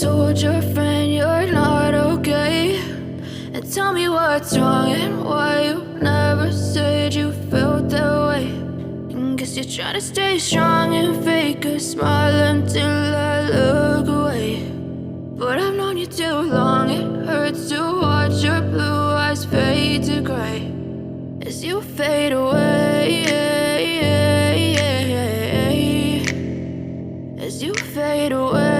told your friend you're not okay, and tell me what's wrong and why you never said you felt that way. And guess you're trying to stay strong and fake a smile until I look away. But I've known you too long, it hurts to watch your blue eyes fade to gray as you fade away, as you fade away.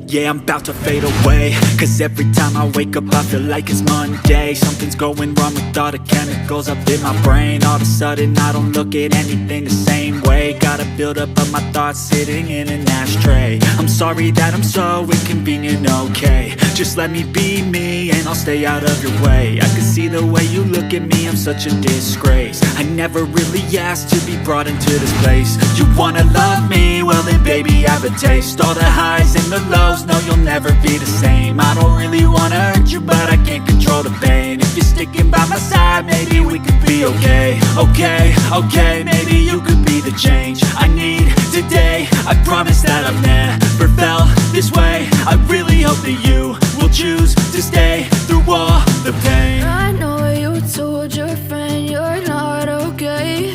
Yeah, I'm about to fade away, cause every time I wake up I feel like it's Monday. Something's going wrong with all the chemicals up in my brain. All of a sudden I don't look at anything the same way. Gotta build up of my thoughts sitting in an ashtray. I'm sorry that I'm so inconvenient, okay. Just let me be me and I'll stay out of your way. I can see the way you look at me, I'm such a disgrace. I never really asked to be brought into this place. You wanna love me? Well then baby I have a taste. All the highs and the lows, no you'll never be the same. I don't really wanna hurt you but I can't control the pain. If you're sticking by my side maybe we could be okay. Okay, maybe you could be the change I need today. I promise that I've never felt this way. I really hope that you will choose to stay through all the pain. I know you told your friend you're not okay,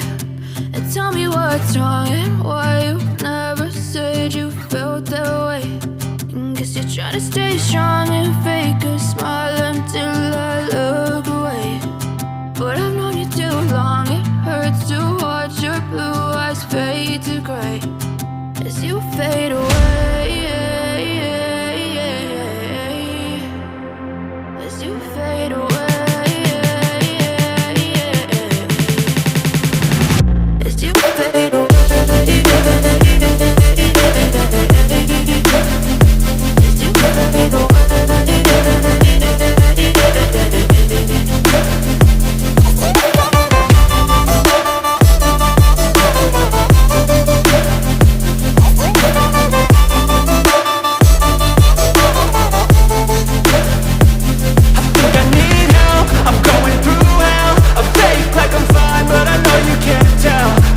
and tell me what's wrong and why you never said you felt that way. And guess you're trying to stay strong and fake a smile until I look away. But I've known you too long, it hurts to watch your blue eyes fade to gray as you fade away, as you fade away, as you fade away.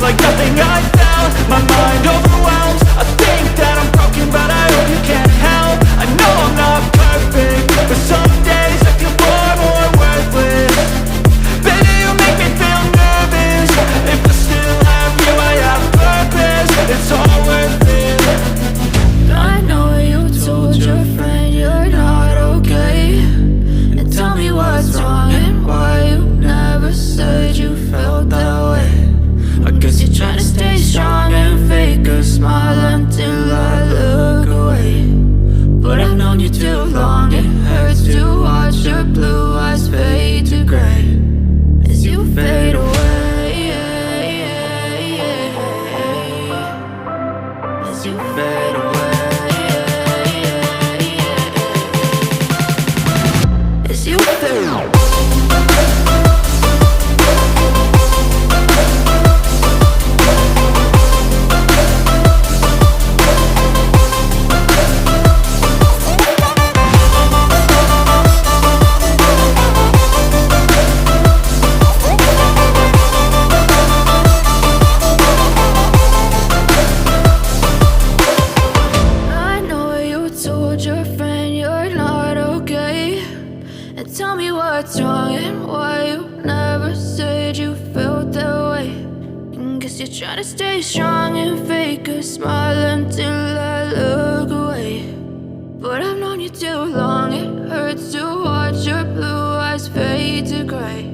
Like nothing I felt, my mind overwhelmed. I think that I'm broken but I hope you can't help. I know I'm not perfect, but some days I feel far more worthless. Baby, you make me feel nervous. If I still have you, I have purpose. It's all worth it. I know you told your friend you're not okay, and tell me what's wrong and why you never said you felt that way. I guess you're trying to stay strong and fake a smile until I look away. But I've known you too long, it hurts to watch your blue eyes fade to gray as you fade away, as you fade away, as you fade away. Tell me what's wrong and why you never said you felt that way. And guess you're trying to stay strong and fake a smile until I look away. But I've known you too long, it hurts to watch your blue eyes fade to gray